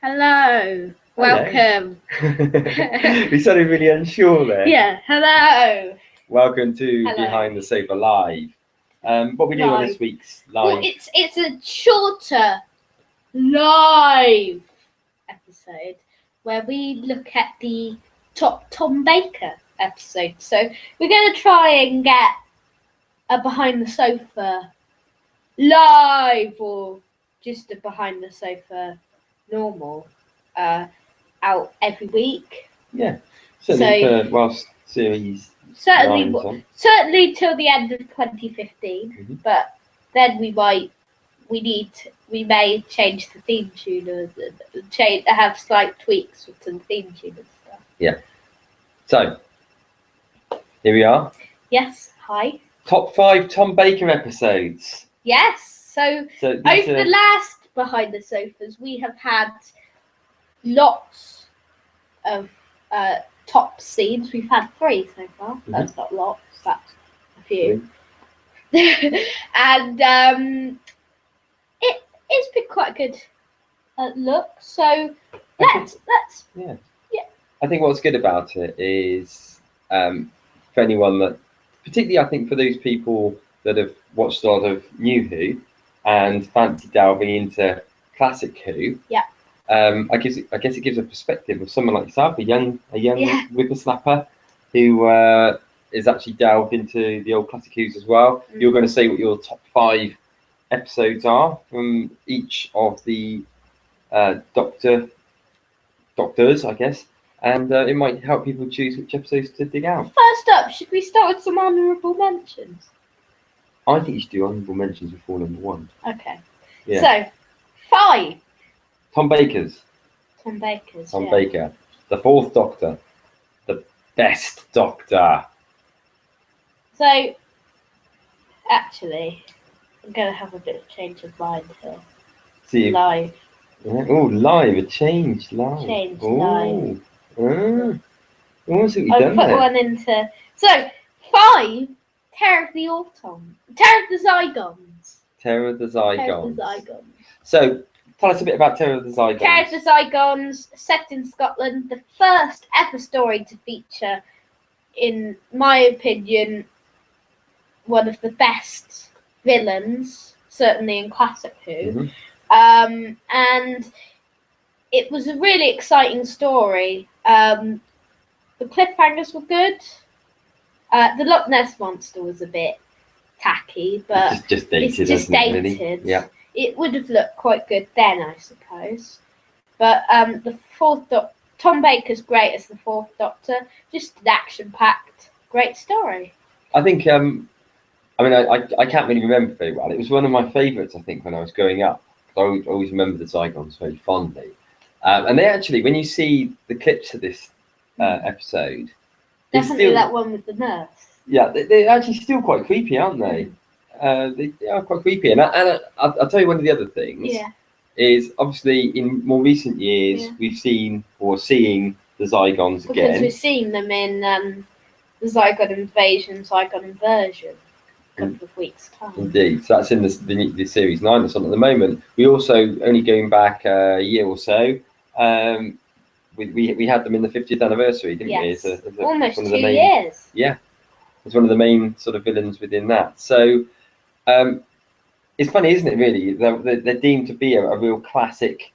Hello. Welcome. We sounded really unsure there. Yeah, hello. Welcome to Hello. Behind the Sofa Live. What we do on Live. this week's live. Well, it's a shorter live episode where we look at the top Tom Baker episode. So we're going to try and get a Behind the Sofa live or just a Behind the Sofa normal out every week. Yeah. Certainly whilst series Certainly, line's on. certainly till the end of 2015. Mhm. But then we may change the theme tune or have slight tweaks with some theme tune and stuff. Yeah. So here we are. Yes. Hi. Top 5 Tom Baker episodes. Yes. So these over are- the last Behind the Sofas, we have had lots of top scenes. We've had 3 so far. Mhm. That's not lots. That's a few. And it's been quite a good look. So let's I think what's good about it is for anyone that, particularly I think for those people that have watched a lot of New Who and fancy delving into classic Who. Yeah. I guess it gives a perspective of someone like yourself, a young Yeah. whippersnapper who is actually delved into the old classic Who's as well. Mm. You're going to say what your top 5 episodes are from each of the doctors, I guess, and it might help people choose which episodes to dig out. First up, should we start with some honourable mentions? I think you should do honourable mentions before number 1. Okay. Yeah. So 5. Tom Baker's. Tom Baker's. Tom yeah. Baker, the 4th Doctor, the best Doctor. So actually, I'm going to have a bit of change of mind here. See, Live. oh, live, a change live. Change oh. live. What's it we've I'll done put there? one into. So 5. Terror of the Autumn. Terror of the Zygons. Terror of the Terror of Zygons. the Zygons. So, tell us a bit about Terror of the Zygons. Terror of the Zygons, set in Scotland, the first ever story to feature, in my opinion, one of the best villains, certainly in classic Who. Mhm. And it was a really exciting story. The cliffhangers were good. The Loch Ness Monster was a bit tacky, but It's just dated, it's just isn't it, really? dated. Yeah. It would have looked quite good then, I suppose. But the 4th Doctor, Tom Baker's great as the 4th Doctor. Just an action-packed, great story. I think, I can't really remember very well. It was one of my favourites, I think, when I was growing up. I always remember the Zygons very fondly. And they actually, when you see the clips of this episode, Definitely that one with the nurse. Yeah, they're actually still quite creepy, aren't they? They are quite creepy. And I'll tell you one of the other things is, obviously, in more recent years, we've seen or seeing the Zygons Because again. we've seen them in the Zygon Invasion, Zygon Inversion, a couple of weeks' time. Indeed. So that's in the Series 9 that's on at the moment. We also, only going back a year or so, we had them in the 50th anniversary, didn't we? Yes. As Almost one of 2 the main, years. Yeah. It's one of the main sort of villains within that. So it's funny, isn't it, really? They're deemed to be a real classic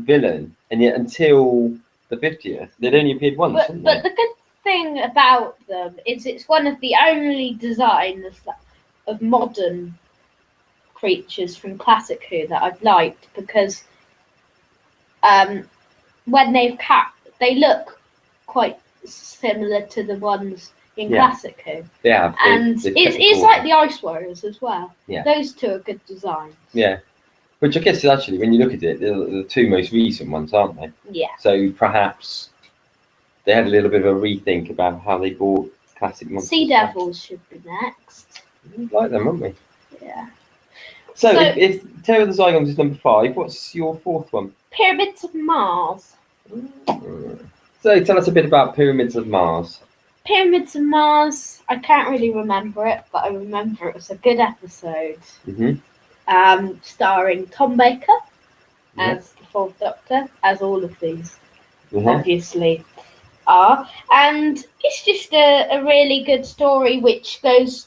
villain, and yet until the 50th, they'd only appeared once, hadn't But they? the good thing about them is it's one of the only designs of modern creatures from classic Who that I've liked, because when they look quite similar to the ones in classic Who. Yeah. And it's like the Ice Warriors as well. Yeah. Those 2 are good designs. Yeah. Which I guess is actually, when you look at it, they're the 2 most recent ones, aren't they? Yeah. So perhaps they had a little bit of a rethink about how they bought classic monsters. Sea Devils should be next. We like them, wouldn't we? Yeah. So So- if Terror of the Zygons is number 5, what's your 4th one? Pyramids of Mars. So tell us a bit about Pyramids of Mars. Pyramids of Mars. I can't really remember it, but I remember it was a good episode. Mm-hmm. Starring Tom Baker Yeah. as the Fourth Doctor, as all of these Mhm. obviously are. And it's just a really good story which goes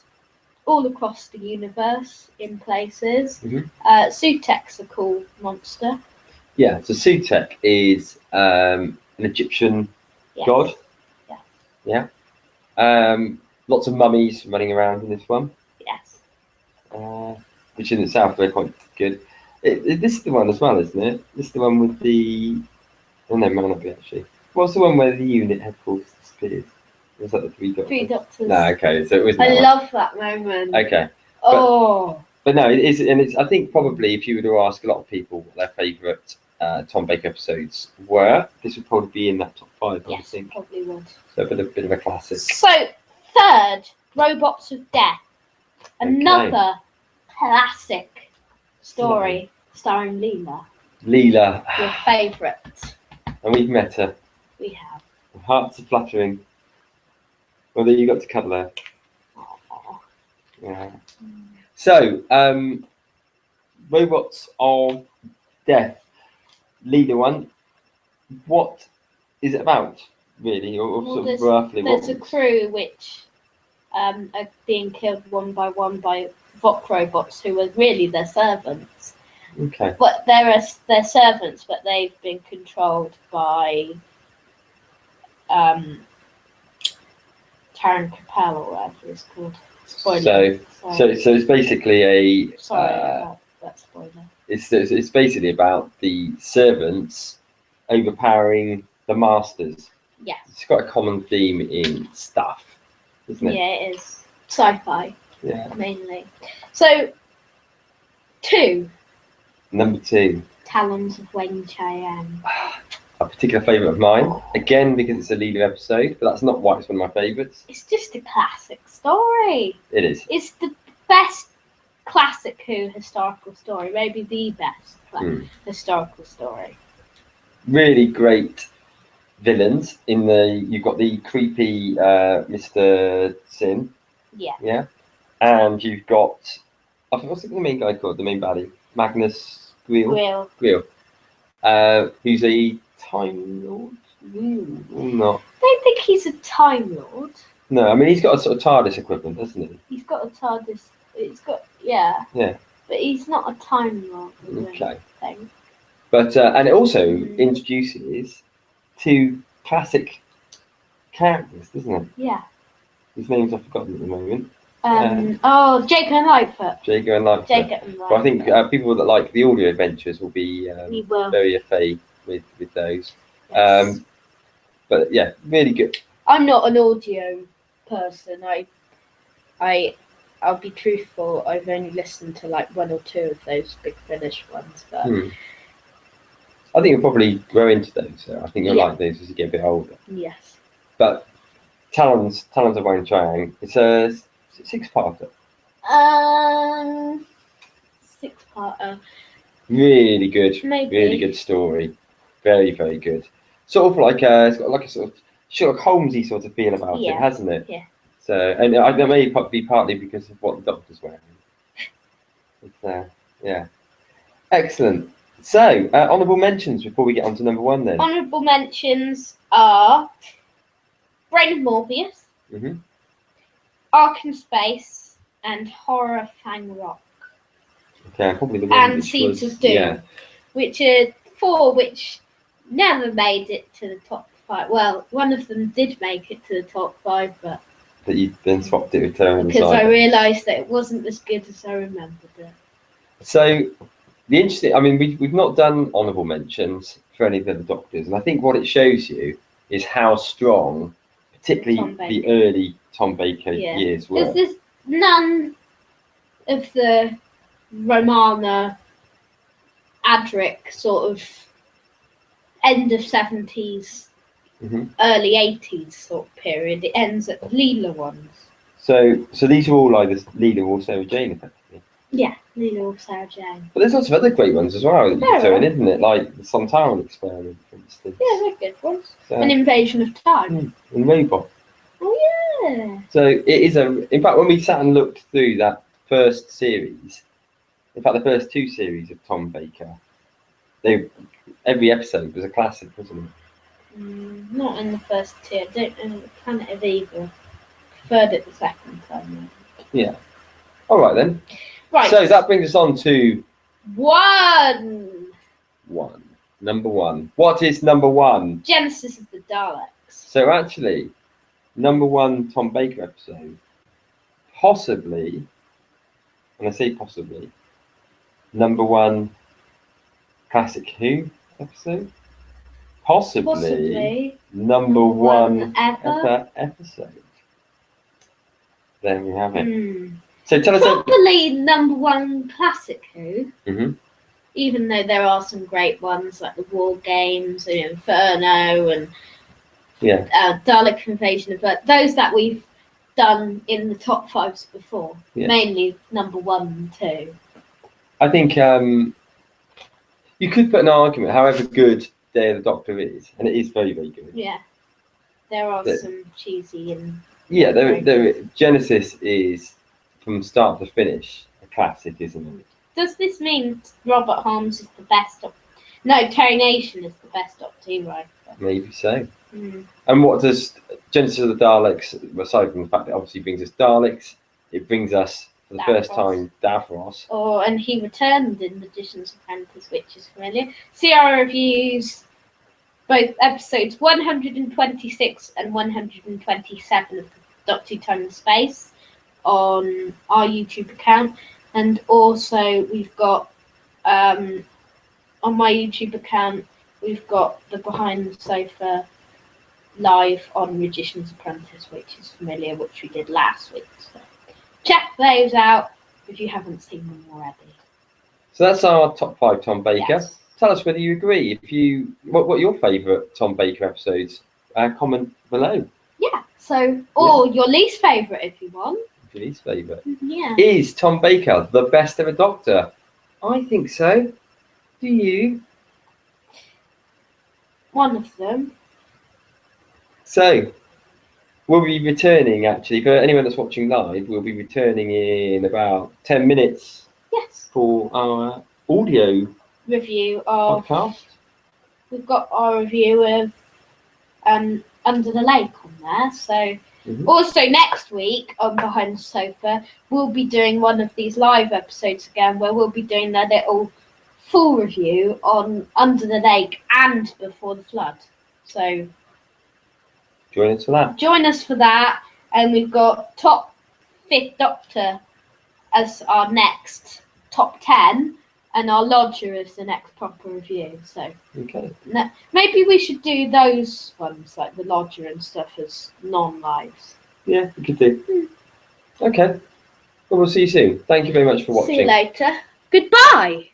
all across the universe in places. Mhm. Sutek's a cool monster. Yeah, so Sutek is an Egyptian Yes. god. Yeah. Yeah. Lots of mummies running around in this one, Yes. which in itself they're quite good. This is the one as well, isn't it? This is the one with the. Oh no, might not be actually. What's the one where the unit headquarters disappears? Was that the Three Doctors? Three Doctors. No, okay, so it wasn't. I that love that moment. one. Okay, Oh. but no, it is, and it's. I think probably if you were to ask a lot of people what their favourite Tom Baker episodes were, this would probably be in that top 5. I Yes, think. probably would. So a bit of a classic. So, third, Robots of Death. Another classic story starring Leela, Leela, your favourite. and we've met her. We have. Hearts are fluttering. Whether you got to cuddle her. Aw. Yeah. So, Robots of Death, Leader one. What is it about, really, or Well, sort of roughly? There's a crew which are being killed one by Vok robots who are really their servants. Okay. But they're servants, but they've been controlled by Taran Capel or whatever it's called. Spoiler. So it's basically a. Sorry about that spoiler. It's basically about the servants overpowering the masters. Yes. It's got a common theme in stuff, isn't it? Yeah, it is. Sci-fi, Yeah. mainly. So, 2, Number 2, Talons of Weng-Chiang. a particular favourite of mine. Again, because it's a leader episode, but that's not why it's one of my favourites. It's just a classic story. It is. It's the best classic Who historical story, maybe the best historical story. Really great villains in the. You've got the creepy Mr. Sin. Yeah. Yeah. And you've got. What's the main guy called? The main baddie, Magnus Greel. Will. Who's a Time Lord? Or not? I don't think he's a Time Lord. No, I mean he's got a sort of TARDIS equivalent, doesn't he? He's got a TARDIS. He's got yeah. Yeah. But he's not a Time Lord. Okay. Thing. But and it also introduces 2 classic characters, doesn't it? Yeah. Whose names I've forgotten at the moment. Jacob and Lightfoot. Jacob and Lightfoot. Jacob and Lightfoot. But I think people that like the audio adventures will be We will. very au fait with those. Yes. But yeah, really good. I'm not an audio person. I'll be truthful. I've only listened to like 1 or 2 of those Big Finish ones, but I think you'll probably grow into those. So I think you'll Yeah. like those as you get a bit older. yes. But Talons of Weng-Chiang, it's a 6-parter. 6-parter. Really good. Maybe. Really good story. Very, very good. Sort of like it's got like a sort of Sherlock Holmesy sort of feel about it, Yeah. hasn't it? Yeah. So, and that may be partly because of what the Doctor's wearing. But, yeah. Excellent. So, honourable mentions before we get on to number 1 then. Honourable mentions are Brain of Morbius, Mm-hmm. Ark in Space, and Horror Fang Rock. Okay, probably the one And which Seeds was, of Doom. Yeah. Which are 4 which never made it to the top 5. Well, one of them did make it to the top 5, but But you then swapped it with Terror and because I Cyber. realised that it wasn't as good as I remembered it. So, the interesting, I mean, we've not done honourable mentions for any of the Doctors, and I think what it shows you is how strong, particularly Tom the Baker. early Tom Baker Yeah. years were. There's none of the Romana, Adric sort of end of 70s, Mhm. early 80s sort of period. It ends at Leela ones. So these are all either Leela or Sarah Jane, effectively. Yeah, Leela or Sarah Jane. But there's lots of other great ones as well that you can There throw in, are. isn't it? Like the Sontaran experiment, for instance. Yeah, they're good ones. So, An Invasion of Time. and Robot. Oh yeah. So it is in fact, when we sat and looked through that first series, in fact, the first 2 series of Tom Baker, every episode was a classic, wasn't it? Not in the first two. I don't know the Planet of Evil. Preferred it the second time. Yeah. All right then. Right. So that brings us on to number one. What is number one? Genesis of the Daleks. So actually, number one Tom Baker episode, possibly, and I say possibly, number one Classic Who episode, possibly number one ever episode. There we have it. Hmm. So tell us. Probably number one Classic Who. Mhm. Even though there are some great ones like the War Games and Inferno and Dalek Invasion of Earth, those that we've done in the top fives before, mainly number 1 and 2. I think you could put an argument, however good Day of the Doctor is, and it is very, very good. Yeah, there are some cheesy and Genesis is from start to finish a classic, isn't it? Does this mean Robert Holmes is the best? No, Terry Nation is the best Doctor Who writer. Maybe so. And what does Genesis of the Daleks, aside from the fact that it obviously brings us Daleks, it brings us for the first time Davros. And he returned in Magician's Apprentice, which is familiar. See our reviews, both episodes 126 and 127 of Doctor Who Time and Space on our YouTube account. And also we've got, on my YouTube account, we've got the Behind the Sofa live on Magician's Apprentice, which is familiar, which we did last week. So check those out if you haven't seen them already. So that's our top 5 Tom Baker. Yes. Tell us whether you agree. What are your favourite Tom Baker episodes? Comment below. Yeah. So, or your least favourite if you want. Your least favourite. Yeah. Is Tom Baker the best ever Doctor? I think so. Do you? One of them. So, we'll be returning, actually, for anyone that's watching live, we'll be returning in about 10 minutes. Yes. For our audio review of podcast. We've got our review of Under the Lake on there. So also next week on Behind the Sofa, we'll be doing one of these live episodes again where we'll be doing their little full review on Under the Lake and Before the Flood. So join us for that. Join us for that. And we've got Top 5th Doctor as our next top 10. And our Lodger is the next proper review. So maybe we should do those ones, like the Lodger and stuff, as non-lives. Yeah, we could do. Okay. Well, we'll see you soon. Thank you very much for watching. See you later. Goodbye.